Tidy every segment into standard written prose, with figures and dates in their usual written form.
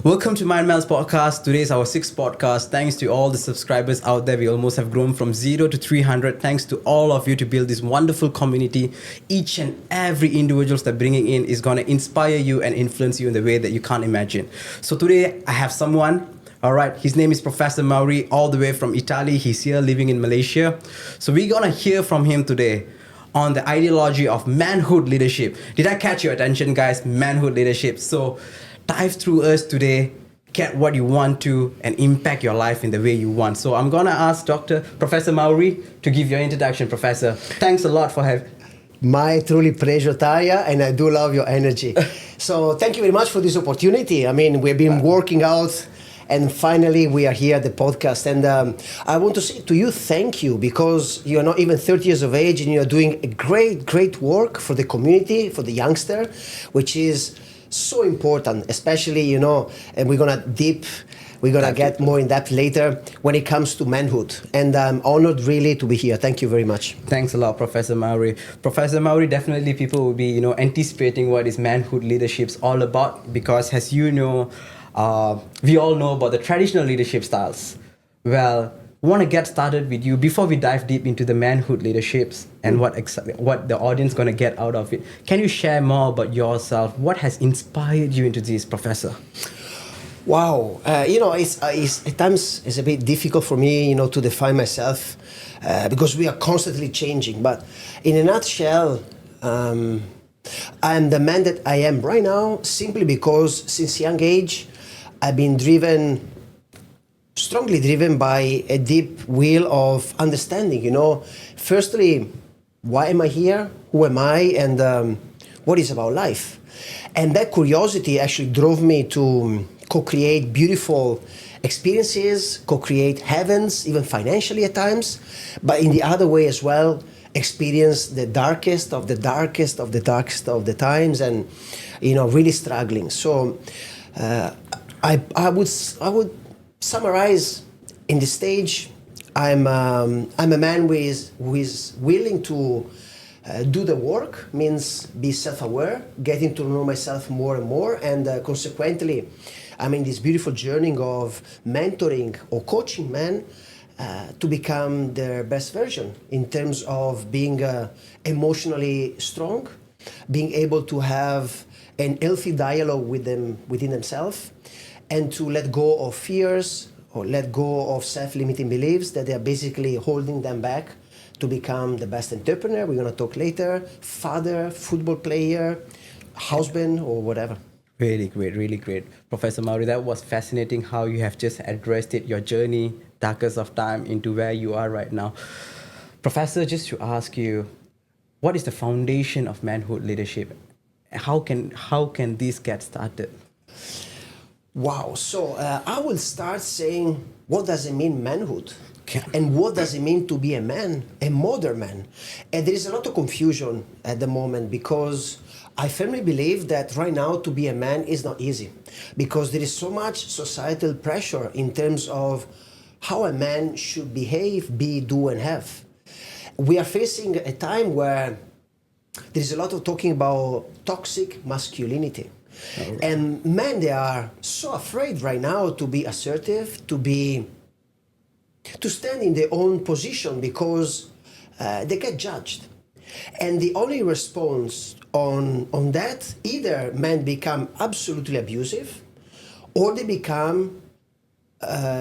Welcome to MindMeld Podcast. Today is our sixth podcast. Thanks to all the subscribers out there. We almost have grown from 0 to 300. Thanks to all of you to build this wonderful community. Each and every individuals that bringing in is going to inspire you and influence you in the way that you can't imagine. So today I have someone. All right, his name is Professor Mauri, all the way from Italy. He's here living in Malaysia. So we're going to hear from him today on the ideology of manhood leadership. Did I catch your attention, guys? Manhood leadership. So dive through us today, get what you want to, and impact your life in the way you want. So I'm going to ask Professor Mauri to give your introduction, Professor. Thanks a lot for having. My truly pleasure, Taya, and I do love your energy. So thank you very much for this opportunity. I mean, we've been working out, and finally we are here at the podcast. And I want to say to you, thank you, because you're not even 30 years of age, and you're doing a great work for the community, for the youngster, which is so important, especially, and we're gonna get more in depth later when it comes to manhood. And I'm honored really to be here. Thank you very much. Thanks a lot, Professor Mauri. Professor Mauri, definitely people will be, anticipating what is manhood leadership's all about, because as you know, we all know about the traditional leadership styles. Well, we want to get started with you before we dive deep into the manhood leaderships and what the audience going to get out of it. Can you share more about yourself? What has inspired you into this, Professor? Wow, it's at times it's a bit difficult for me, to define myself because we are constantly changing. But in a nutshell, I am the man that I am right now simply because since young age I've been strongly driven by a deep will of understanding. Firstly, why am I here? Who am I? And what is about life? And that curiosity actually drove me to co-create beautiful experiences, co-create heavens, even financially at times, but in the other way as well, experience the darkest of the darkest of the darkest of the times, and really struggling. So I would summarize in this stage, I'm a man who is willing to do the work, means be self-aware, getting to know myself more and more, and consequently I'm in this beautiful journey of mentoring or coaching men to become their best version in terms of being emotionally strong, being able to have an healthy dialogue with them within themselves, and to let go of fears or let go of self-limiting beliefs that they are basically holding them back to become the best entrepreneur. We're going to talk later, father, football player, husband, or whatever. Really great. Professor Mauri, that was fascinating how you have just addressed it, your journey, darkest of time, into where you are right now. Professor, just to ask you, what is the foundation of manhood leadership? How can this get started? Wow. So I will start saying, what does it mean, manhood? And what does it mean to be a man, a modern man? And there is a lot of confusion at the moment, because I firmly believe that right now to be a man is not easy, because there is so much societal pressure in terms of how a man should behave, be, do, and have. We are facing a time where there is a lot of talking about toxic masculinity. Oh. And men, they are so afraid right now to be assertive, to stand in their own position, because they get judged. And the only response on that, either men become absolutely abusive, or they become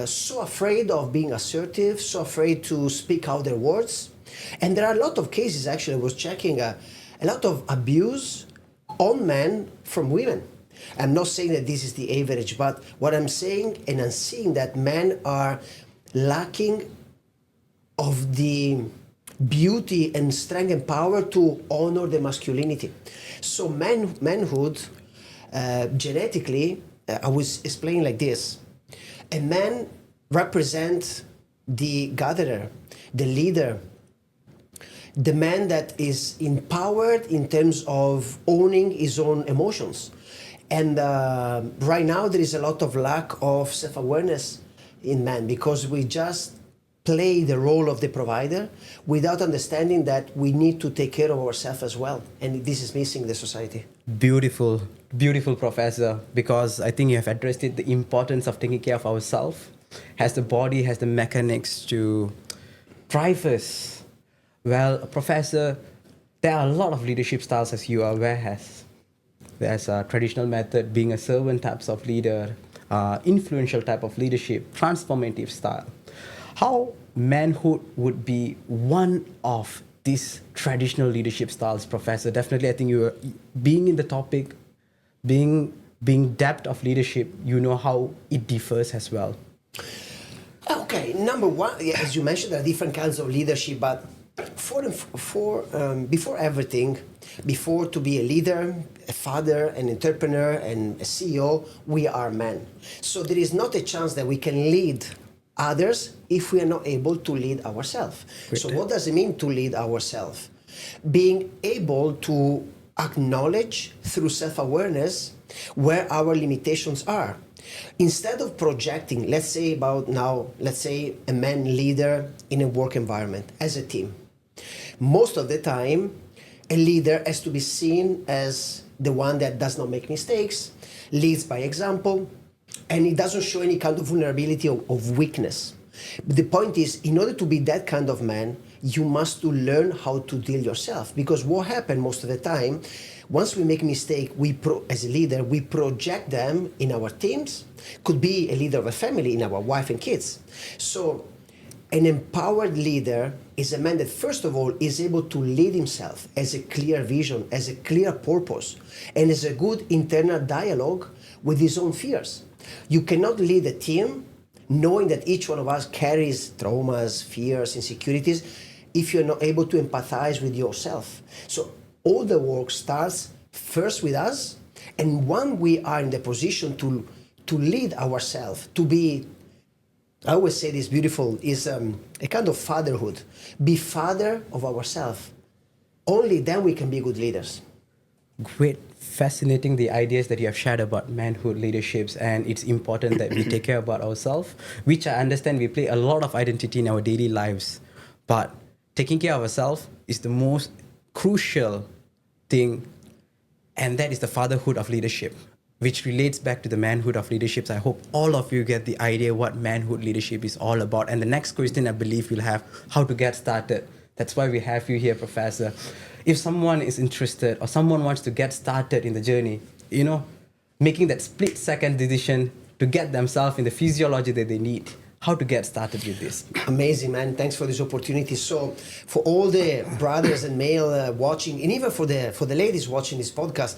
so afraid of being assertive, so afraid to speak out their words. And there are a lot of cases, actually, I was checking, a lot of abuse on men from women. I'm not saying that this is the average, but what I'm saying, and I'm seeing that men are lacking of the beauty and strength and power to honor the masculinity. So manhood, genetically, I was explaining like this. A man represents the gatherer, the leader, the man that is empowered in terms of owning his own emotions. And right now there is a lot of lack of self-awareness in man, because we just play the role of the provider without understanding that we need to take care of ourselves as well. And this is missing the society. Beautiful. Beautiful, Professor, because I think you have addressed it, the importance of taking care of ourselves. Has the body, has the mechanics to drive us. Well, Professor, there are a lot of leadership styles, as you are aware, has. There's a traditional method, being a servant types of leader, influential type of leadership, transformative style. How manhood would be one of these traditional leadership styles, Professor? Definitely, I think you are being in the topic, being depth of leadership, you know how it differs as well. Okay, number one, yeah, as you mentioned, there are different kinds of leadership, but before everything, before to be a leader, a father, an entrepreneur, and a CEO, we are men. So there is not a chance that we can lead others if we are not able to lead ourselves. So what does it mean to lead ourselves? Being able to acknowledge through self-awareness where our limitations are. Instead of projecting, let's say a man leader in a work environment as a team. Most of the time, a leader has to be seen as the one that does not make mistakes, leads by example, and it doesn't show any kind of vulnerability of weakness. But the point is, in order to be that kind of man, you must to learn how to deal yourself. Because what happens most of the time, once we make a mistake, as a leader, we project them in our teams. Could be a leader of a family, in our wife and kids. So an empowered leader is a man that, first of all, is able to lead himself, has a clear vision, has a clear purpose, and has a good internal dialogue with his own fears. You cannot lead a team knowing that each one of us carries traumas, fears, insecurities, if you're not able to empathize with yourself. So all the work starts first with us, and when we are in the position to lead ourselves, to be, I always say this beautiful, is a kind of fatherhood. Be father of ourselves. Only then we can be good leaders. Great, fascinating the ideas that you have shared about manhood leaderships, and it's important that we take care about ourselves, which I understand we play a lot of identity in our daily lives. But taking care of ourselves is the most crucial thing, and that is the fatherhood of leadership, which relates back to the manhood of leaderships. I hope all of you get the idea what manhood leadership is all about. And the next question I believe we'll have, how to get started. That's why we have you here, Professor. If someone is interested or someone wants to get started in the journey, making that split-second decision to get themselves in the physiology that they need, how to get started with this? Amazing, man. Thanks for this opportunity. So for all the brothers and male watching, and even for the ladies watching this podcast,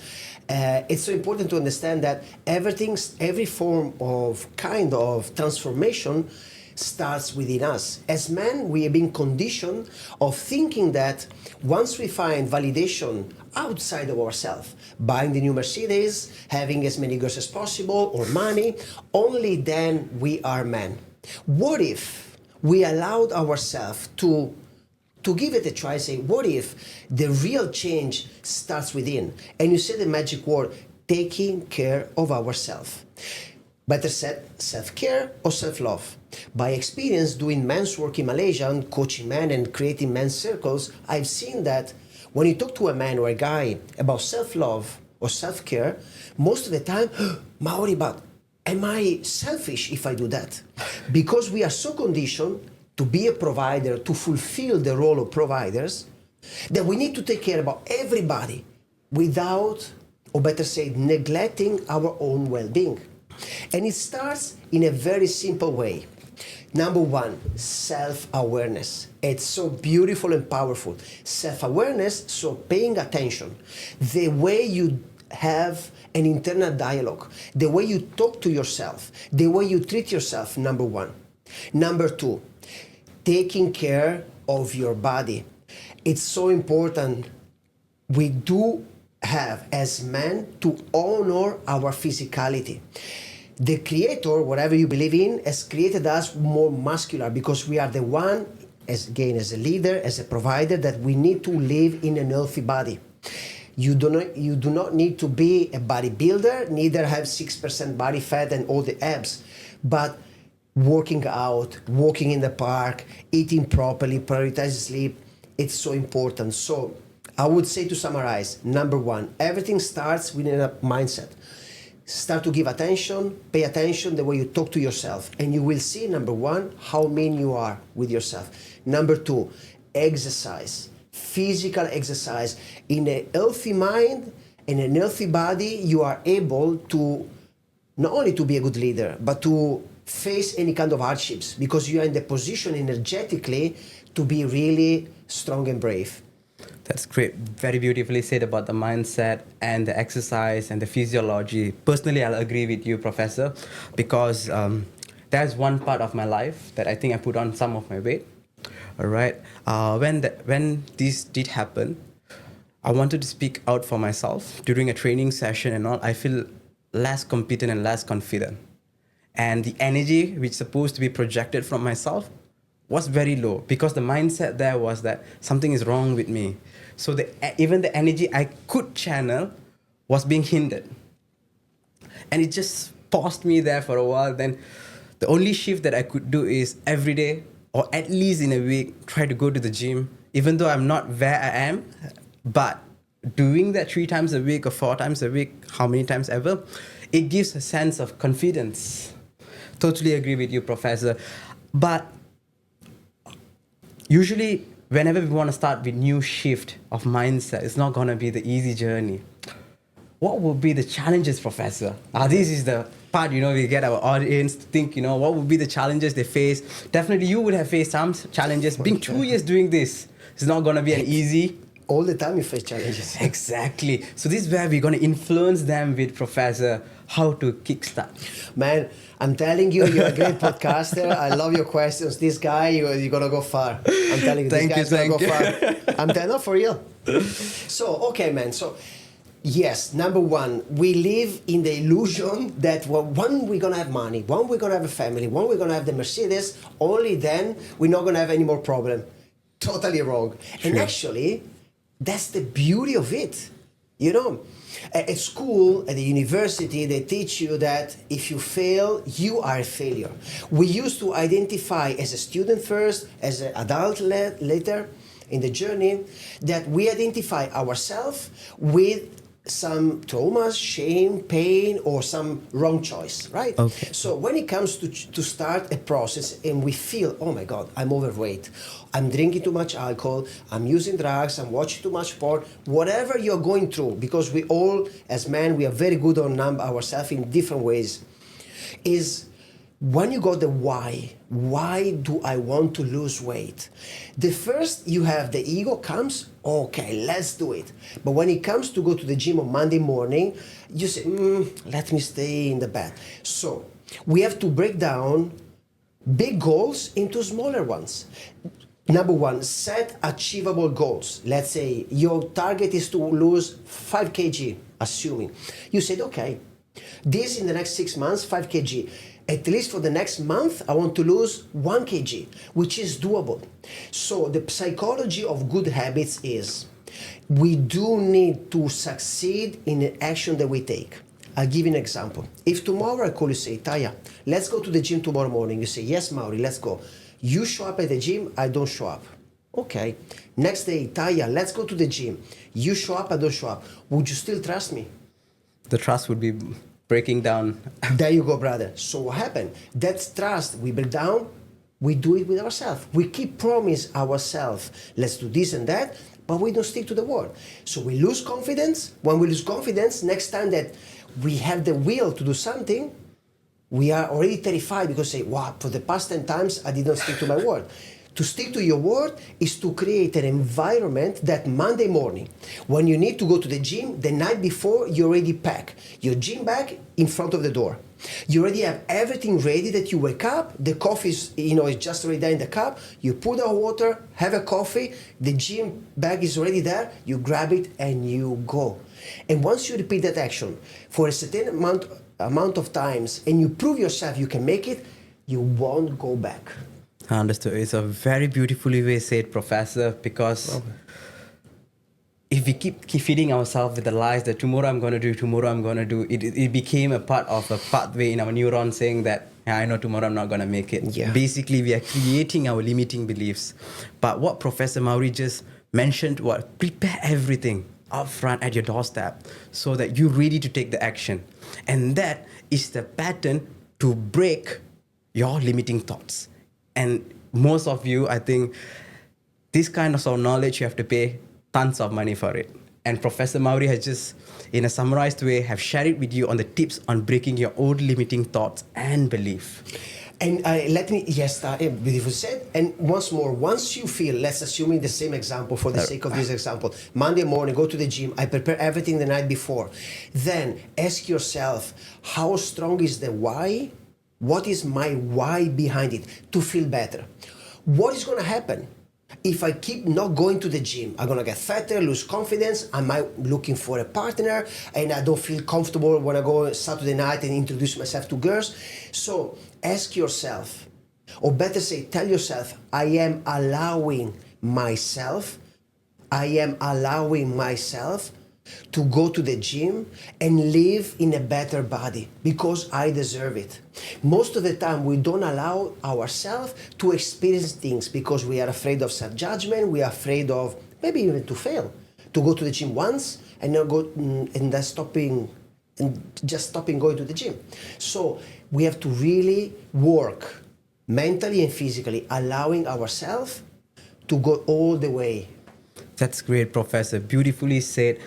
it's so important to understand that every form of kind of transformation starts within us. As men, we have been conditioned of thinking that once we find validation outside of ourselves, buying the new Mercedes, having as many girls as possible, or money, only then we are men. What if we allowed ourselves to give it a try, say, what if the real change starts within? And you say the magic word, taking care of ourselves. Better said, self-care or self-love. By experience doing men's work in Malaysia and coaching men and creating men's circles, I've seen that when you talk to a man or a guy about self-love or self-care, most of the time, Mauri, but am I selfish if I do that? Because we are so conditioned to be a provider, to fulfill the role of providers, that we need to take care about everybody without, or better said, neglecting our own well-being. And it starts in a very simple way. Number one, self-awareness. It's so beautiful and powerful. Self-awareness, so paying attention. The way you have an internal dialogue, the way you talk to yourself, the way you treat yourself, number one. Number two, taking care of your body. It's so important. We do have, as men, to honor our physicality. The Creator, whatever you believe in, has created us more muscular because we are the one, as a leader, as a provider, that we need to live in a healthy body. You do not need to be a bodybuilder, neither have 6% body fat and all the abs, but working out, walking in the park, eating properly, prioritize sleep, it's so important. So I would say, to summarize, number one, everything starts with a mindset. Start to give attention, pay attention the way you talk to yourself, and you will see, number one, how mean you are with yourself. Number two, exercise, physical exercise. In a healthy mind and a healthy body, you are able to not only to be a good leader, but to face any kind of hardships, because you are in the position energetically to be really strong and brave. That's great. Very beautifully said about the mindset and the exercise and the physiology. Personally, I'll agree with you, Professor, because there's one part of my life that I think I put on some of my weight. All right. When this did happen, I wanted to speak out for myself during a training session and all. I feel less competent and less confident. And the energy which is supposed to be projected from myself was very low, because the mindset there was that something is wrong with me. So even the energy I could channel was being hindered. And it just paused me there for a while. Then the only shift that I could do is every day, or at least in a week, try to go to the gym, even though I'm not where I am. But doing that 3 times a week or 4 times a week, how many times ever, it gives a sense of confidence. Totally agree with you, Professor. But usually, whenever we want to start with new shift of mindset, it's not going to be the easy journey. What will be the challenges, Professor? This is the part, we get our audience to think, what would be the challenges they face. Definitely, you would have faced some challenges. Being 2 years doing this, it's not going to be an easy. All the time you face challenges. Exactly. So this is where we're going to influence them with Professor how to kickstart. Man, I'm telling you, you're a great podcaster. I love your questions. This guy, you're going to go far. I'm telling you, this guy's going to go far. I'm telling you, for real. So, okay, man. So, yes, number one, we live in the illusion that when we're going to have money, when we're going to have a family, when we're going to have the Mercedes, only then we're not going to have any more problem. Totally wrong. Sure. And actually, that's the beauty of it. At school, at the university, they teach you that if you fail, you are a failure. We used to identify as a student first, as an adult later in the journey, that we identify ourselves with some traumas, shame, pain, or some wrong choice, right? Okay. So when it comes to start a process and we feel, oh my God, I'm overweight, I'm drinking too much alcohol, I'm using drugs, I'm watching too much porn, whatever you're going through, because we all, as men, we are very good on numb ourselves in different ways, is when you got the why do I want to lose weight? The first you have the ego comes, okay, let's do it. But when it comes to go to the gym on Monday morning, you say, let me stay in the bed. So we have to break down big goals into smaller ones. Number one, set achievable goals. Let's say your target is to lose 5 kg, assuming. You said, okay, this in the next 6 months, 5 kg. At least for the next month, I want to lose 1 kg, which is doable. So the psychology of good habits is we do need to succeed in the action that we take. I'll give you an example. If tomorrow I call you, say, Taya, let's go to the gym tomorrow morning. You say, yes, Mauri, let's go. You show up at the gym, I don't show up. Okay. Next day, Taya, let's go to the gym. You show up, I don't show up. Would you still trust me? The trust would be breaking down. There you go, brother. So what happened? That's trust. We break down, we do it with ourselves. We keep promise ourselves, let's do this and that, but we don't stick to the word. So we lose confidence. When we lose confidence, next time that we have the will to do something, we are already terrified because say, wow, for the past 10 times, I didn't stick to my word. To stick to your word is to create an environment that Monday morning, when you need to go to the gym, the night before, you already pack your gym bag in front of the door. You already have everything ready that you wake up, the coffee is, is just already there in the cup, you put out water, have a coffee, the gym bag is already there, you grab it and you go. And once you repeat that action for a certain amount of times and you prove yourself you can make it, you won't go back. Understood. It's a very beautifully way said, Professor, because if we keep feeding ourselves with the lies that tomorrow I'm going to do, it became a part of a pathway in our neurons saying that Yeah, I know tomorrow I'm not going to make it. Yeah. Basically, we are creating our limiting beliefs. But what Professor Mauri just mentioned was prepare everything upfront at your doorstep so that you're ready to take the action. And that is the pattern to break your limiting thoughts. And most of you, I think, this kind of knowledge, you have to pay tons of money for it. And Professor Mauri has just, in a summarized way, have shared it with you on the tips on breaking your own limiting thoughts and belief. And beautiful said. And once more, once you feel, let's assume in the same example for the sake of this example, Monday morning, go to the gym, I prepare everything the night before. Then ask yourself, how strong is the why? What is my why behind it to feel better? What is going to happen? If I keep not going to the gym, I'm gonna get fatter, lose confidence. I might looking for a partner, and I don't feel comfortable when I go Saturday night and introduce myself to girls. So ask yourself, or better say, tell yourself, I am allowing myself to go to the gym and live in a better body because I deserve it. Most of the time, we don't allow ourselves to experience things because we are afraid of self-judgment, we are afraid of maybe even to fail, to go to the gym once and not go and then stopping going to the gym. So we have to really work mentally and physically, allowing ourselves to go all the way. That's great, Professor. Beautifully said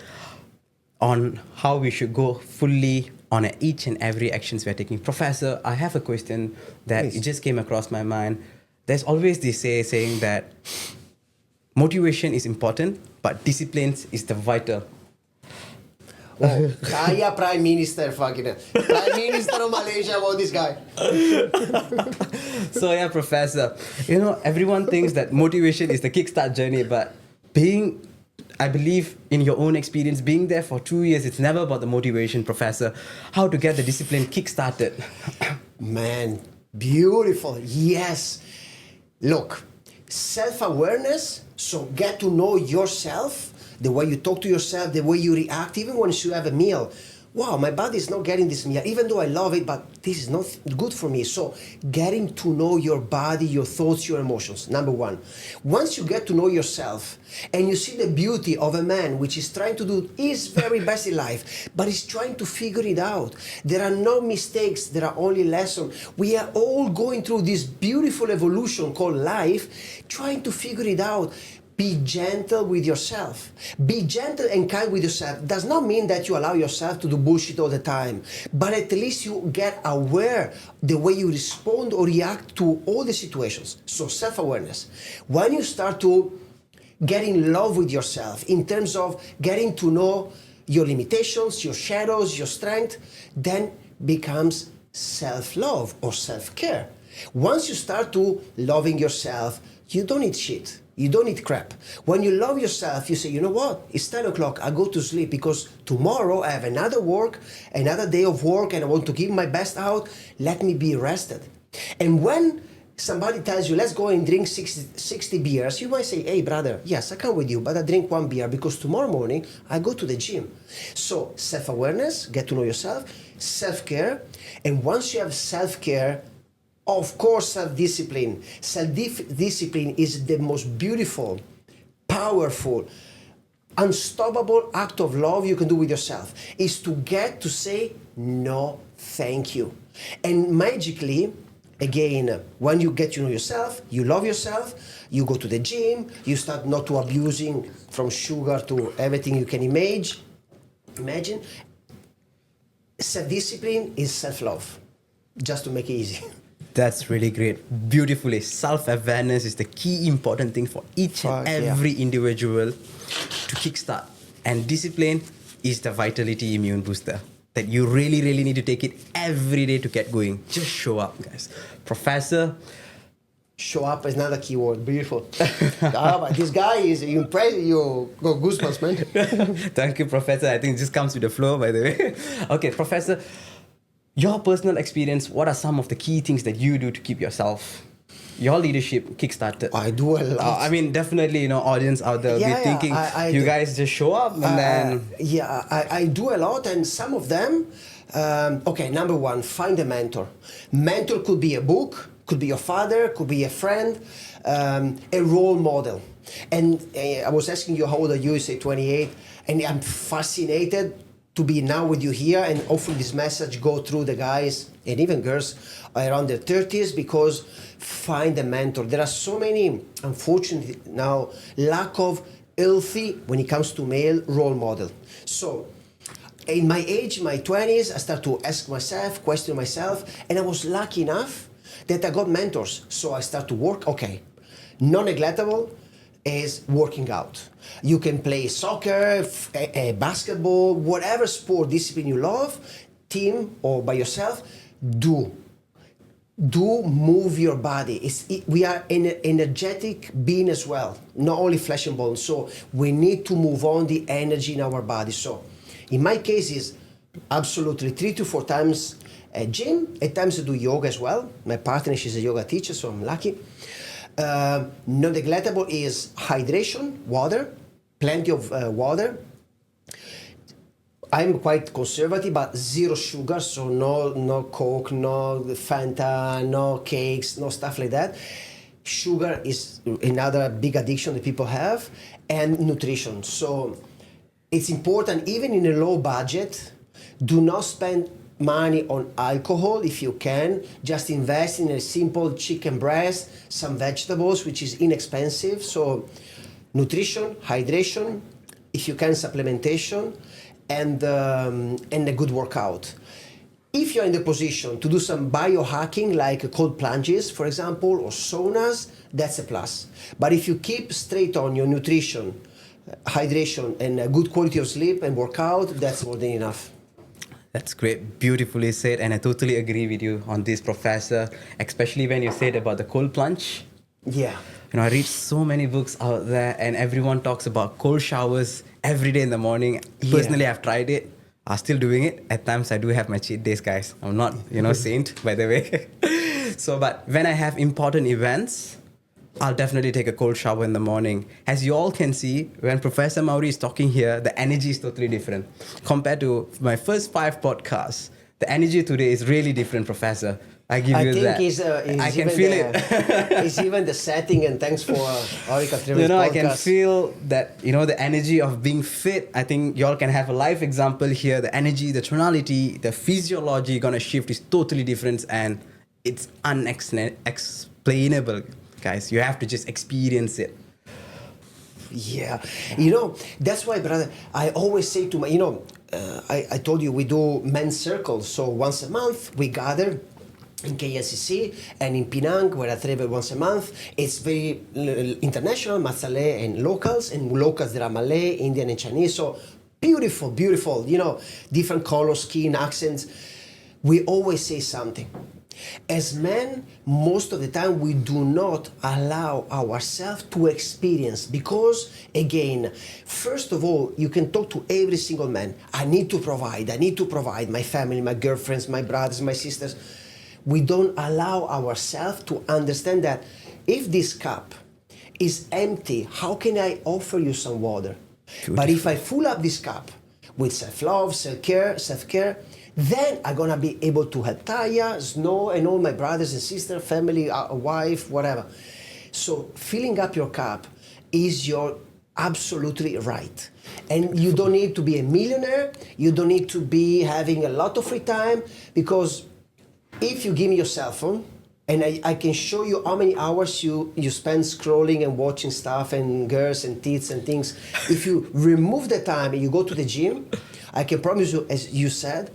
on how we should go fully on each and every actions we are taking. Professor, I have a question that Please. it just came across my mind. There's always this saying that motivation is important, but discipline is the vital. Oh, Kaya Prime Minister, Prime Minister of Malaysia, about this guy. So yeah, Professor, everyone thinks that motivation is the kickstart journey, but I believe in your own experience, being there for 2 years, it's never about the motivation, Professor. How to get the discipline kick-started. Man, beautiful. Yes. Look, self-awareness, so get to know yourself, the way you talk to yourself, the way you react, even when you have a meal. Wow, my body is not getting this meal, even though I love it, but this is not good for me. So getting to know your body, your thoughts, your emotions, number one. Once you get to know yourself and you see the beauty of a man which is trying to do his very best in life, but is trying to figure it out. There are no mistakes, there are only lessons. We are all going through this beautiful evolution called life, trying to figure it out. Be gentle with yourself. Be gentle and kind with yourself. Does not mean that you allow yourself to do bullshit all the time, but at least you get aware the way you respond or react to all the situations. So self-awareness. When you start to get in love with yourself in terms of getting to know your limitations, your shadows, your strength, then becomes self-love or self-care. Once you start to loving yourself, you don't need shit. You don't need crap. When you love yourself, you say, you know what? It's 10 o'clock. I go to sleep because tomorrow I have another day of work, and I want to give my best out. Let me be rested. And when somebody tells you, let's go and drink 60 beers, you might say, hey, brother, yes, I come with you, but I drink 1 beer because tomorrow morning I go to the gym. So self-awareness, get to know yourself, self-care. And once you have self-care, of course, self-discipline. Self-discipline is the most beautiful, powerful, unstoppable act of love you can do with yourself. Is to get to say, no, thank you. And magically, again, when you get to know yourself, you love yourself, you go to the gym, you start not to abusing from sugar to everything you can imagine. Self-discipline is self-love, just to make it easy. That's really great. Beautifully. Self-awareness is the key important thing for each and every individual to kickstart. And discipline is the vitality immune booster that you really, really need to take it every day to get going. Just show up, guys. Professor. Show up is another keyword. Beautiful. But this guy is impressive. You got goosebumps, man. Thank you, Professor. I think it just comes with the flow, by the way. Okay, Professor. Your personal experience, what are some of the key things that you do to keep yourself your leadership kickstarted? I do a lot. I mean, definitely, audience out there will be thinking, you guys just show up and then... I do a lot, and some of them, okay, number one, find a mentor. Mentor could be a book, could be your father, could be a friend, a role model. And I was asking you how old are you? You say 28, and I'm fascinated to be now with you here, and hopefully this message go through the guys and even girls around their 30s, because find a mentor. There are so many, unfortunately now, lack of healthy, when it comes to male, role model. So in my age, my 20s, I start to ask myself, question myself, and I was lucky enough that I got mentors. So I start to work, okay, non-neglectable is working out. You can play soccer, basketball, whatever sport discipline you love, team or by yourself, do move your body. We are an energetic being as well, not only flesh and bone. So we need to move on the energy in our body. So in my case is absolutely 3 to 4 times a gym. At times I do yoga as well. My partner, she's a yoga teacher, so I'm lucky. Non-neglectable is hydration, water, plenty of water. I'm quite conservative, but zero sugar, so no Coke, no Fanta, no cakes, no stuff like that. Sugar is another big addiction that people have, and nutrition. So it's important, even in a low budget, do not spend money on alcohol if you can. Just invest in a simple chicken breast, some vegetables, which is inexpensive. So nutrition, hydration, if you can, supplementation, and a good workout. If you're in the position to do some biohacking, like cold plunges, for example, or saunas, that's a plus. But if you keep straight on your nutrition, hydration, and a good quality of sleep and workout, that's more than enough. That's great. Beautifully said. And I totally agree with you on this, Professor, especially when you said about the cold plunge. Yeah. I read so many books out there, and everyone talks about cold showers every day in the morning. Personally, I've tried it. I'm still doing it. At times, I do have my cheat days, guys. I'm not, saint, by the way. But when I have important events, I'll definitely take a cold shower in the morning. As you all can see, when Professor Mauri is talking here, the energy is totally different. Compared to my first 5 podcasts, the energy today is really different, Professor. I give you that. I can feel it. It's even the setting, and thanks for Orica Trevor's podcast. I can feel that, the energy of being fit. I think y'all can have a live example here. The energy, the tonality, the physiology gonna shift is totally different, and it's unexplainable, guys. You have to just experience it. Yeah. That's why, brother, I always say to my, I told you we do men's circles. So once a month we gather in KLCC and in Penang, where I travel once a month. It's very international, Masalay and locals there are Malay, Indian and Chinese. So beautiful, different color, skin, accents. We always say something. As men, most of the time we do not allow ourselves to experience, because again, first of all, you can talk to every single man. I need to provide my family, my girlfriends, my brothers, my sisters. We don't allow ourselves to understand that if this cup is empty, how can I offer you some water? Beautiful. But if I fill up this cup with self-love, self-care, then I'm gonna be able to help Taya, Snow, and all my brothers and sisters, family, wife, whatever. So filling up your cup is your absolutely right. And you don't need to be a millionaire, you don't need to be having a lot of free time, because if you give me your cell phone, and I can show you how many hours you spend scrolling and watching stuff and girls and tits and things. If you remove the time and you go to the gym, I can promise you, as you said,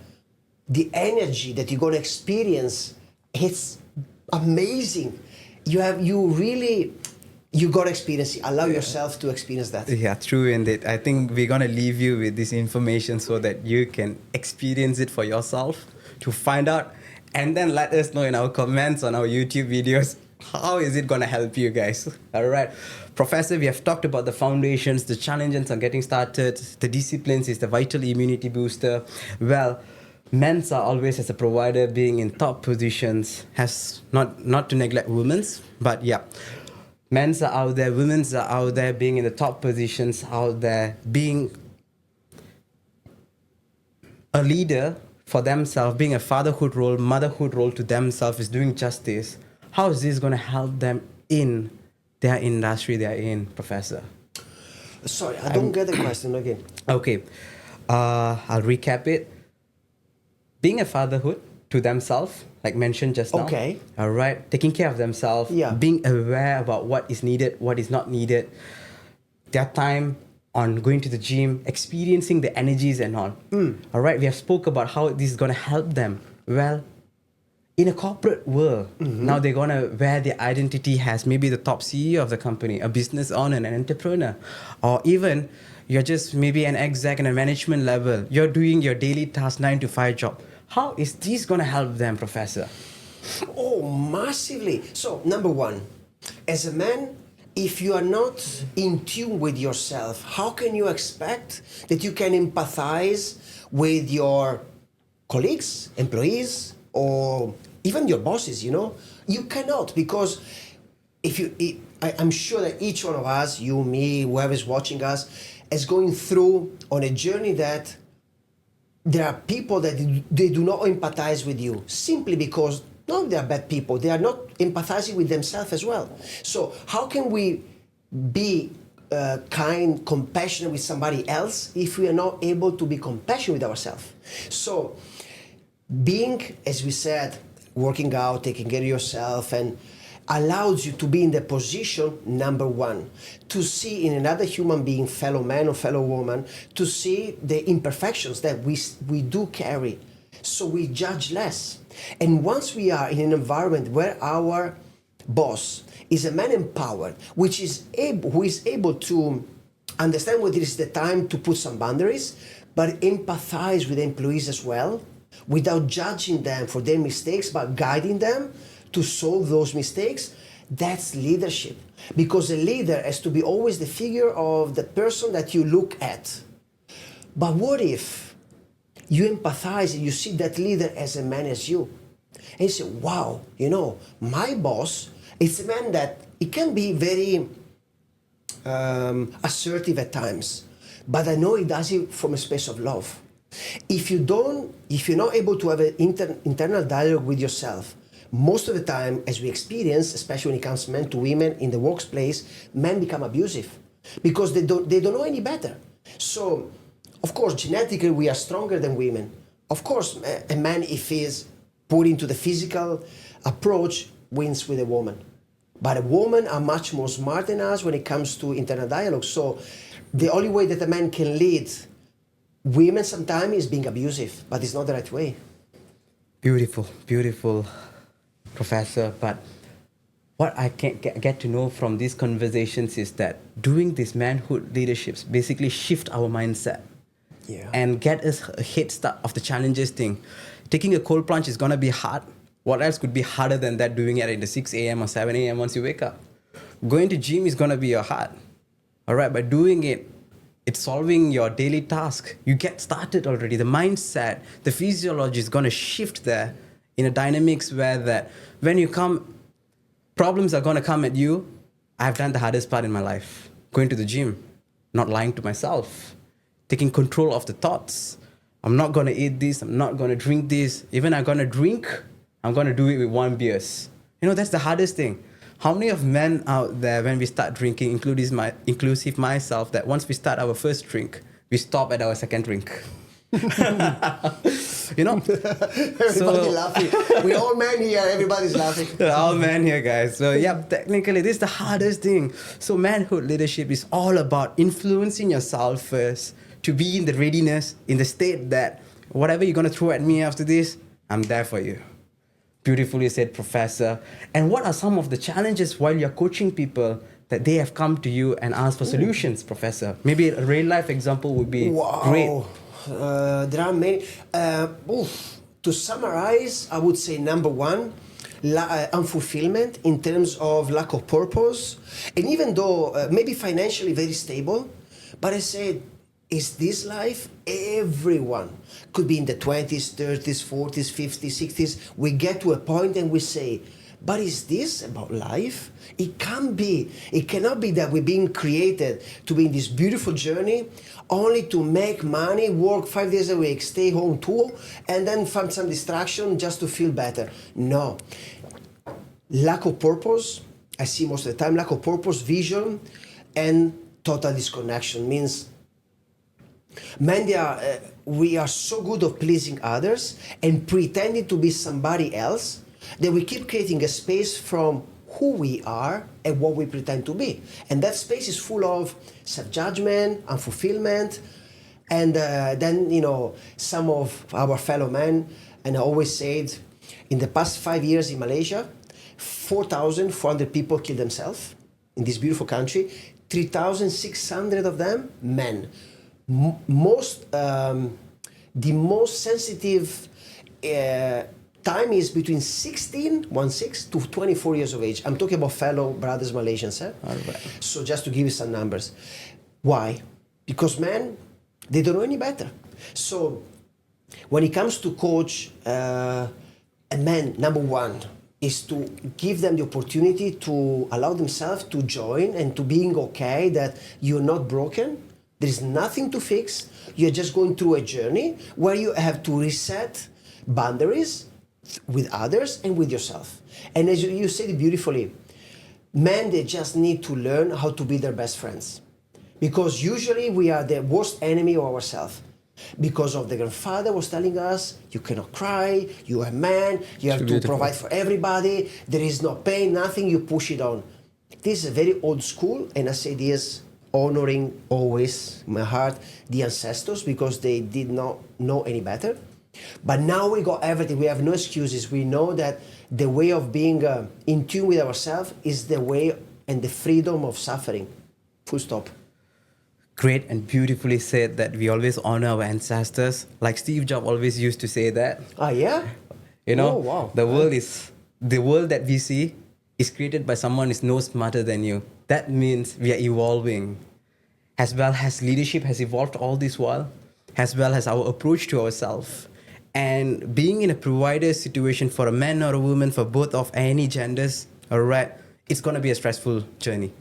the energy that you're going to experience, it's amazing. You got to experience it. Allow yourself to experience that. Yeah, true indeed. I think we're going to leave you with this information so that you can experience it for yourself, to find out, and then let us know in our comments on our YouTube videos, how is it going to help you guys. All right. Professor, we have talked about the foundations, the challenges on getting started, the disciplines is the vital immunity booster. Well, men's are always as a provider being in top positions, has not to neglect women's, but yeah, men's are out there, women's are out there being in the top positions, out there being a leader for themselves, being a fatherhood role, motherhood role to themselves, is doing justice. How is this going to help them in their industry they're in, Professor? Sorry, I don't get the question again. Okay, I'll recap it. Being a fatherhood to themselves, like mentioned just now. Okay. All right, taking care of themselves. Yeah. Being aware about what is needed, what is not needed. Their time on going to the gym, experiencing the energies and all. All right, we have spoke about how this is going to help them. Well, in a corporate world, now they're going to wear their identity as maybe the top CEO of the company, a business owner, an entrepreneur, or even you're just maybe an exec and a management level. You're doing your daily task, 9 to 5 job. How is this going to help them, Professor? Oh, massively. So, number one, as a man, if you are not in tune with yourself, how can you expect that you can empathize with your colleagues, employees, or even your bosses, you know? You cannot, because I'm sure that each one of us, you, me, whoever is watching us, is going through on a journey that there are people that they do not empathize with you simply because no, they are bad people. They are not empathizing with themselves as well. So how can we be kind, compassionate with somebody else if we are not able to be compassionate with ourselves? So being, as we said, working out, taking care of yourself, and allows you to be in the position, number one, to see in another human being, fellow man or fellow woman, to see the imperfections that we do carry. So we judge less. And once we are in an environment where our boss is a man empowered, who is able to understand whether it's the time to put some boundaries, but empathize with employees as well, without judging them for their mistakes, but guiding them to solve those mistakes, that's leadership. Because a leader has to be always the figure of the person that you look at. But what if you empathize and you see that leader as a man as you? And you say, wow, you know, my boss, it's a man that it can be very assertive at times, but I know he does it from a space of love. If you're not able to have an internal dialogue with yourself, most of the time, as we experience, especially when it comes men to women in the workplace, men become abusive because they don't know any better. So, of course, genetically we are stronger than women. Of course, a man, if he is put into the physical approach, wins with a woman. But a woman are much more smart than us when it comes to internal dialogue. So, the only way that a man can lead women sometimes is being abusive, but it's not the right way. Beautiful, beautiful, Professor. But what I can get to know from these conversations is that doing these manhood leaderships basically shift our mindset. Yeah. And get us a head start of the challenges thing. Taking a cold plunge is going to be hard. What else could be harder than that, doing it in the 6 a.m. or 7 a.m. once you wake up? Going to gym is going to be hard. All right, but doing it, it's solving your daily task. You get started already. The mindset, the physiology is going to shift there in a dynamics where that when you come, problems are going to come at you. I've done the hardest part in my life. Going to the gym, not lying to myself, taking control of the thoughts. I'm not going to eat this. I'm not going to drink this. Even I'm going to drink, I'm going to do it with 1 beer. You know, that's the hardest thing. How many of men out there, when we start drinking, inclusive myself, that once we start our first drink, we stop at our second drink? You know? Everybody laughing. We're all men here. Everybody's laughing. All men here, guys. So yeah, technically, this is the hardest thing. So manhood leadership is all about influencing yourself first, to be in the readiness, in the state that whatever you're going to throw at me after this, I'm there for you. Beautifully said, Professor. And what are some of the challenges while you're coaching people that they have come to you and asked for solutions, Professor? Maybe a real life example would be great. There are many. To summarize, I would say number one, unfulfillment in terms of lack of purpose. And even though maybe financially very stable, but I said, is this life? Everyone could be in the 20s, 30s, 40s, 50s, 60s. We get to a point and we say, but is this about life? It can't be. It cannot be that we're being created to be in this beautiful journey only to make money, work 5 days a week, stay home too, and then find some distraction just to feel better. No. Lack of purpose, I see most of the time, lack of purpose, vision, and total disconnection means we are so good at pleasing others and pretending to be somebody else that we keep creating a space from who we are and what we pretend to be. And that space is full of self-judgment, unfulfillment, and then, some of our fellow men, and I always said, in the past 5 years in Malaysia, 4,400 people killed themselves in this beautiful country, 3,600 of them men. The most sensitive time is between 16 to 24 years of age. I'm talking about fellow brothers Malaysians. All right. So just to give you some numbers. Why? Because men, they don't know any better. So when it comes to coach a man, number one is to give them the opportunity to allow themselves to join and to being okay that you're not broken. There is nothing to fix. You're just going through a journey where you have to reset boundaries with others and with yourself. And as you said it beautifully, men, they just need to learn how to be their best friends. Because usually we are the worst enemy of ourselves. Because of the grandfather was telling us, you cannot cry, you are a man, you have to provide for everybody, there is no pain, nothing, you push it on. This is very old school, and I say this honoring always in my heart the ancestors because they did not know any better. But now we got everything. We have no excuses. We know that the way of being in tune with ourselves is the way and the freedom of suffering. Full stop. Great and beautifully said that we always honor our ancestors. Like Steve Jobs always used to say that. Ah, yeah? Oh, wow. The world that we see is created by someone who is no smarter than you. That means we are evolving. As well as leadership has evolved all this while, as well as our approach to ourselves. And being in a provider situation for a man or a woman, for both of any genders, all right, it's going to be a stressful journey.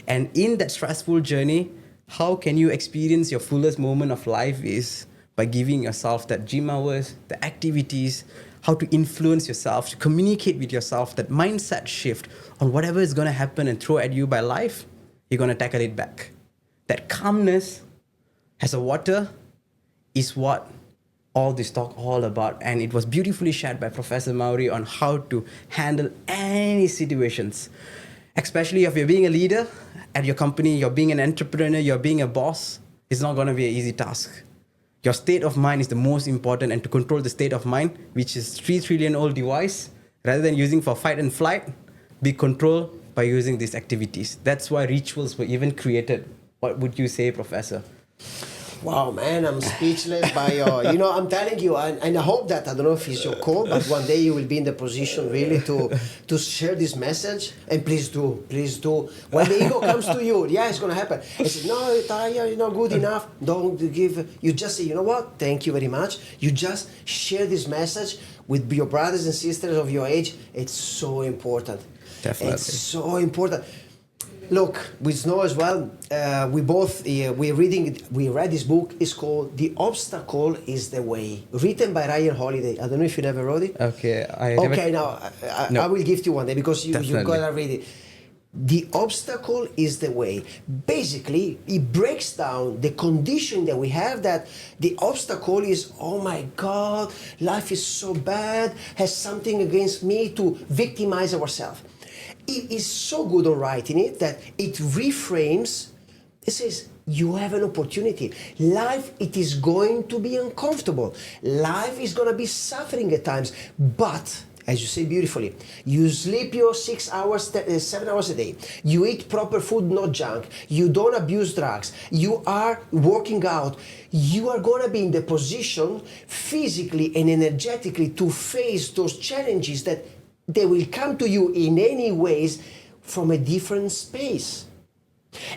And in that stressful journey, how can you experience your fullest moment of life is by giving yourself that gym hours, the activities, how to influence yourself, to communicate with yourself, that mindset shift on whatever is going to happen and throw at you by life, you're going to tackle it back. That calmness as a water is what all this talk all about. And it was beautifully shared by Professor Mauri on how to handle any situations. Especially if you're being a leader at your company, you're being an entrepreneur, you're being a boss, it's not going to be an easy task. Your state of mind is the most important, and to control the state of mind, which is 3 trillion old device, rather than using for fight and flight, be controlled by using these activities. That's why rituals were even created. What would you say, Professor? Wow, man, I'm speechless by your, I'm telling you, and I hope that, I don't know if it's your call, but one day you will be in the position really to share this message. And please do. When the ego comes to you, yeah, it's going to happen. I said, no, you're not good enough. Don't give, you just say, you know what? Thank you very much. You just share this message with your brothers and sisters of your age. It's so important. Definitely. It's so important. Look, we know as well, we read this book. It's called The Obstacle is the Way, written by Ryan Holiday. I don't know if you never wrote it. Okay. I will give to you one day because you gotta read it. The obstacle is the way. Basically, it breaks down the condition that we have, that the obstacle is, oh my God, life is so bad, has something against me, to victimize ourselves. It is so good on writing it that it reframes. It says, you have an opportunity. Life, it is going to be uncomfortable. Life is going to be suffering at times. But, as you say beautifully, you sleep your 7 hours a day. You eat proper food, not junk. You don't abuse drugs. You are working out. You are going to be in the position physically and energetically to face those challenges that they will come to you in any ways from a different space.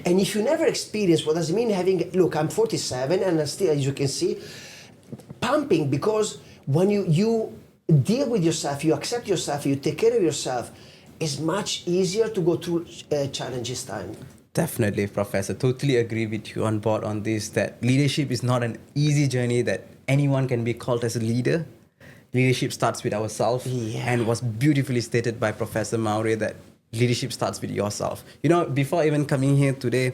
And if you never experience, what does it mean having, look, I'm 47 and I still, as you can see, pumping, because when you deal with yourself, you accept yourself, you take care of yourself, it's much easier to go through challenges time. Definitely, Professor. Totally agree with you on board on this, that leadership is not an easy journey, that anyone can be called as a leader. Leadership starts with ourselves, and was beautifully stated by Professor Mauri that leadership starts with yourself. Before even coming here today,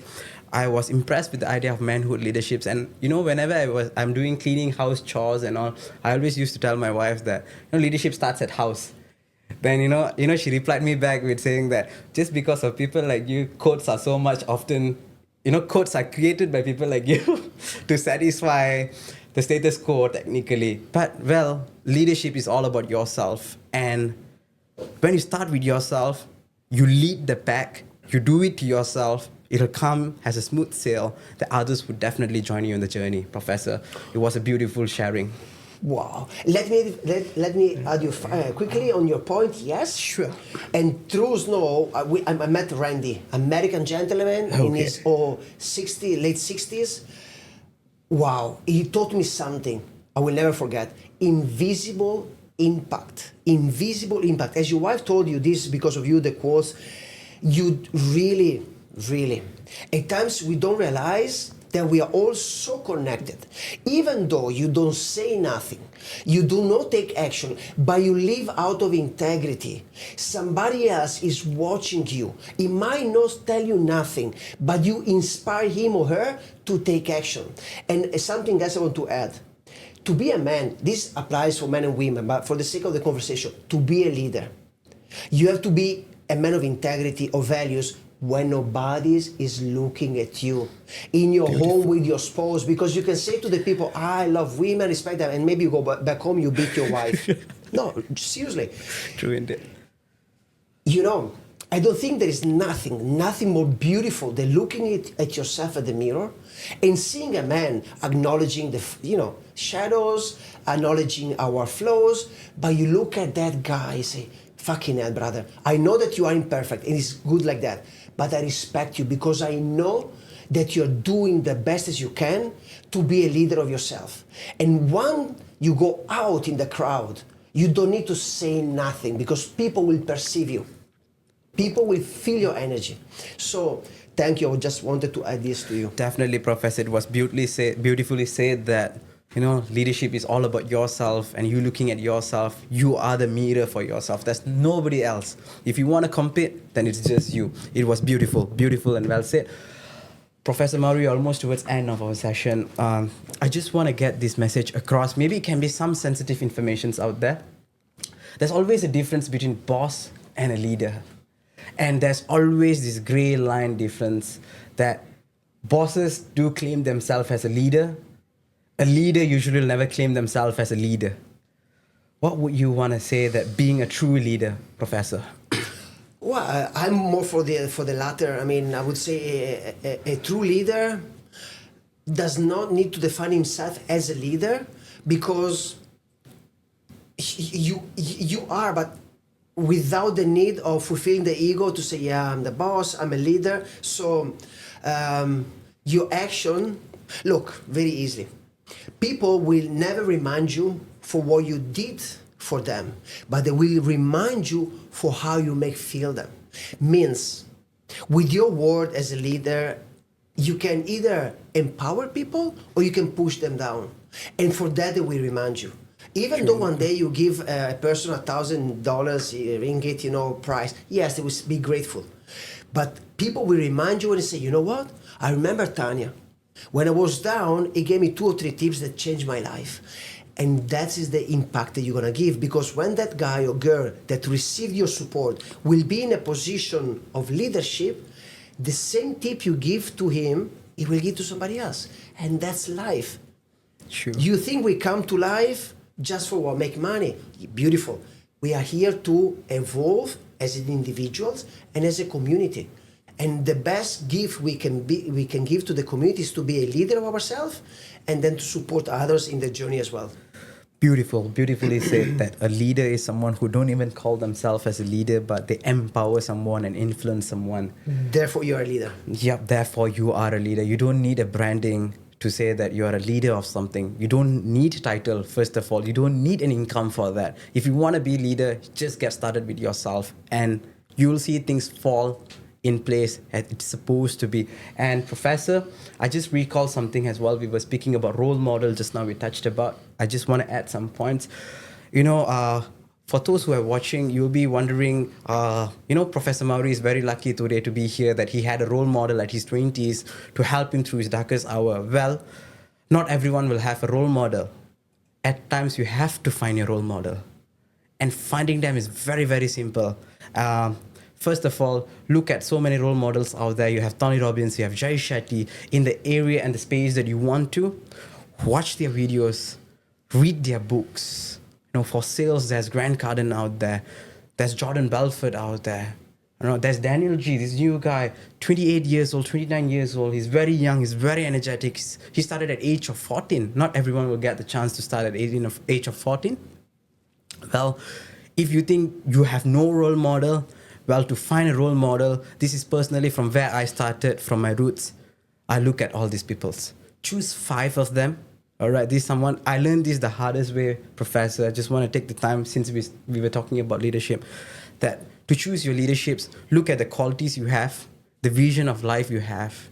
I was impressed with the idea of manhood leaderships. And whenever I'm doing cleaning house chores and all, I always used to tell my wife that leadership starts at house. Then she replied me back with saying that just because of people like you, quotes are so much often, quotes are created by people like you to satisfy the status quo technically. But leadership is all about yourself. And when you start with yourself, you lead the pack, you do it to yourself, it'll come as a smooth sail. The others would definitely join you on the journey. Professor, it was a beautiful sharing. Wow. Let me add you quickly on your point. Yes. Sure. And truth, no, I met Randy, American gentleman in his late 60s. Wow. He taught me something I will never forget. Invisible impact. Invisible impact. As your wife told you this because of you, the quotes, you really, at times we don't realize that we are all so connected. Even though you don't say nothing, you do not take action, but you live out of integrity. Somebody else is watching you. He might not tell you nothing, but you inspire him or her to take action. And something else I want to add. To be a man, this applies for men and women, but for the sake of the conversation, to be a leader, you have to be a man of integrity, of values, when nobody is looking at you, in your home with your spouse, because you can say to the people, I love women, respect them, and maybe you go back home, you beat your wife. No, seriously. True indeed. I don't think there is nothing more beautiful than looking at yourself at the mirror and seeing a man acknowledging the shadows, acknowledging our flaws, but you look at that guy and say, fucking hell, brother, I know that you are imperfect and it's good like that, but I respect you because I know that you're doing the best as you can to be a leader of yourself. And when you go out in the crowd, you don't need to say nothing because people will perceive you. People will feel your energy. So thank you. I just wanted to add this to you. Definitely, Professor. It was beautifully said that leadership is all about yourself, and you looking at yourself. You are the mirror for yourself. There's nobody else. If you want to compete, then it's just you. It was beautiful and well said. Professor Mauri, almost towards the end of our session, I just want to get this message across. Maybe it can be some sensitive informations out there. There's always a difference between boss and a leader. And there's always this gray line difference that bosses do claim themselves as a leader. A leader usually will never claim themselves as a leader. What would you want to say that being a true leader, Professor? Well, I'm more for the latter. I mean, I would say a true leader does not need to define himself as a leader because you are, but without the need of fulfilling the ego to say, yeah, I'm the boss, I'm a leader. So your action, look, very easily. People will never remind you for what you did for them, but they will remind you for how you make feel them. Means, with your word as a leader, you can either empower people or you can push them down. And for that, they will remind you. Even though one day you give a person $1,000 ringgit, prize, yes, they will be grateful. But people will remind you and say, you know what? I remember Tanya. When I was down, he gave me 2 or 3 tips that changed my life. And that is the impact that you're going to give. Because when that guy or girl that received your support will be in a position of leadership, the same tip you give to him, he will give to somebody else. And that's life. Sure. You think we come to life just for what? Make money. Beautiful. We are here to evolve as individuals and as a community. And the best gift we can give to the community is to be a leader of ourselves and then to support others in the journey as well. Beautifully said that a leader is someone who don't even call themselves as a leader, but they empower someone and influence someone. Therefore, you are a leader. Yep, therefore you are a leader. You don't need a branding to say that you are a leader of something. You don't need title, first of all. You don't need an income for that. If you want to be leader, just get started with yourself and you will see things fall in place as it's supposed to be. And Professor, I just recall something as well. We were speaking about role model just now. We touched about. I just want to add some points. For those who are watching, you'll be wondering. Professor Mauri is very lucky today to be here. That he had a role model at his 20s to help him through his darkest hour. Well, not everyone will have a role model. At times, you have to find your role model, and finding them is very, very simple. First of all, look at so many role models out there. You have Tony Robbins, you have Jay Shetty in the area and the space that you want to. Watch their videos, read their books. For sales, there's Grant Cardone out there. There's Jordan Belfort out there. There's Daniel G, this new guy, 28 years old, 29 years old. He's very young, he's very energetic. He started at age of 14. Not everyone will get the chance to start at age of 14. Well, if you think you have no role model, well, to find a role model, this is personally from where I started, from my roots. I look at all these peoples. Choose 5 of them. All right, this is someone, I learned this the hardest way, Professor. I just want to take the time, since we were talking about leadership, that to choose your leaderships, look at the qualities you have, the vision of life you have.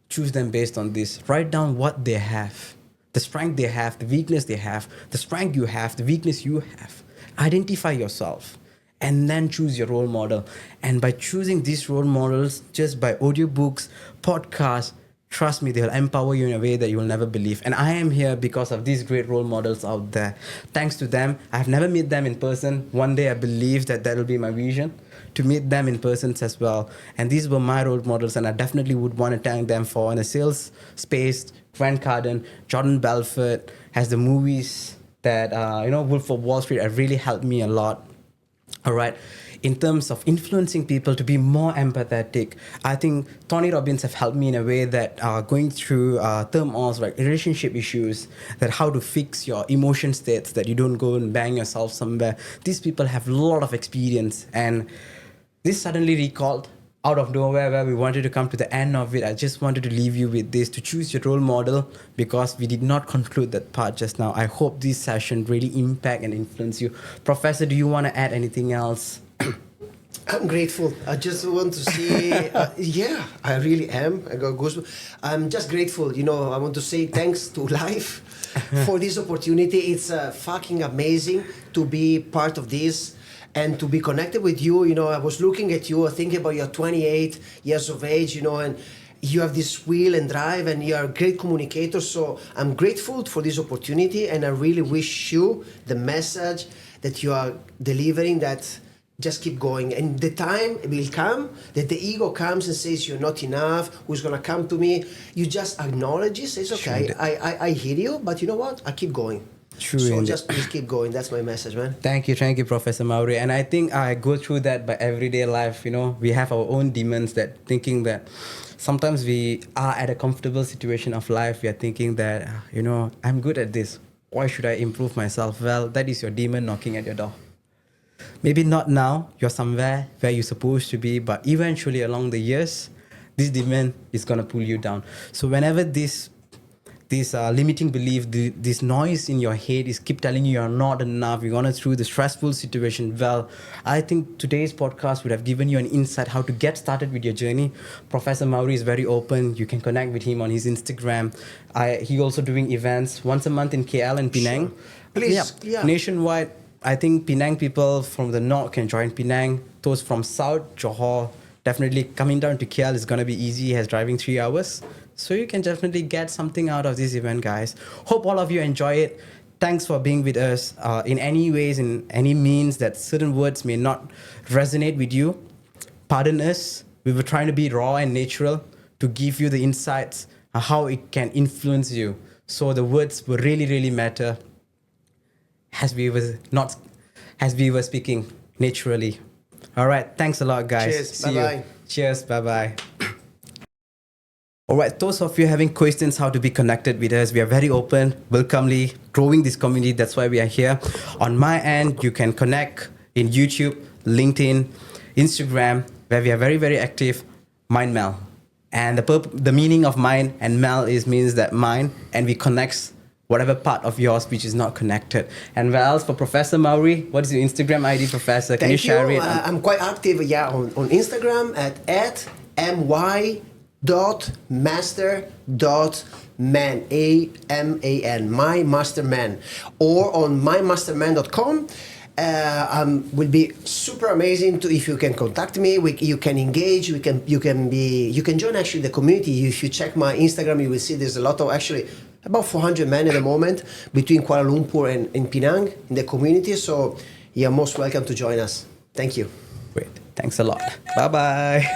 Choose them based on this. Write down what they have, the strength they have, the weakness they have, the strength you have, the weakness you have. Identify yourself and then choose your role model. And by choosing these role models, just by audiobooks, podcasts, trust me, they'll empower you in a way that you will never believe. And I am here because of these great role models out there. Thanks to them, I've never met them in person. One day I believe that will be my vision, to meet them in person as well. And these were my role models, and I definitely would want to thank them for. In the sales space, Grant Cardone, Jordan Belfort has the movies that, Wolf of Wall Street have really helped me a lot. All right. In terms of influencing people to be more empathetic, I think Tony Robbins have helped me in a way that going through turmoils like relationship issues, that how to fix your emotion states, that you don't go and bang yourself somewhere. These people have a lot of experience, and this suddenly recalled out of nowhere where we wanted to come to the end of it. I just wanted to leave you with this, to choose your role model, because we did not conclude that part just now. I hope this session really impact and influence you. Professor, do you want to add anything else? I'm grateful. I just want to say, yeah, I really am. I got goosebumps. I'm just grateful. I want to say thanks to life for this opportunity. It's fucking amazing to be part of this and to be connected with you. I was looking at you, thinking about your 28 years of age, and you have this will and drive, and you are a great communicator. So I'm grateful for this opportunity, and I really wish you the message that you are delivering, that just keep going. And the time will come that the ego comes and says you're not enough, who's going to come to me. You just acknowledge it, says, okay, Sure. I hear you, but you know what? I keep going. True. So just please keep going. That's my message, man. Thank you, Professor Mauri. And I think I go through that by everyday life. We have our own demons, that thinking that sometimes we are at a comfortable situation of life. We are thinking that, I'm good at this. Why should I improve myself? Well, that is your demon knocking at your door. Maybe not now, you're somewhere where you're supposed to be, but eventually along the years, this demon is going to pull you down. So whenever this limiting belief, this noise in your head is keep telling you you're not enough, you're going through the stressful situation, well, I think today's podcast would have given you an insight how to get started with your journey. Professor Mauri is very open. You can connect with him on his Instagram. He also doing events once a month in KL and Penang. Sure. Please, yeah. Nationwide. I think Penang people from the north can join Penang. Those from south, Johor, definitely coming down to KL is going to be easy as driving 3 hours. So you can definitely get something out of this event, guys. Hope all of you enjoy it. Thanks for being with us. In any ways, in any means that certain words may not resonate with you, pardon us. We were trying to be raw and natural to give you the insights on how it can influence you. So the words will really, really matter as we were speaking naturally. All right. Thanks a lot, guys. Cheers. See Bye-bye. you. Cheers. Bye-bye. All right, those of you having questions how to be connected with us, we are very open, welcomely growing this community. That's why we are here. On my end, you can connect in YouTube, LinkedIn, Instagram, where we are very, very active. MindMeld, and the meaning of mind and meld means that mind, and we connect whatever part of yours which is not connected. And what else for Professor Mauri? What is your Instagram ID, Professor? Can you share it? I'm quite active, on Instagram at my.master.man, AMAN, my masterman, or on mymasterman.com. Will be super amazing if you can contact me. You can engage. You can join actually the community. If you check my Instagram, you will see there's a lot of actually about 400 men at the moment between Kuala Lumpur and Penang in the community. So you're most welcome to join us. Thank you. Great. Thanks a lot. Bye bye.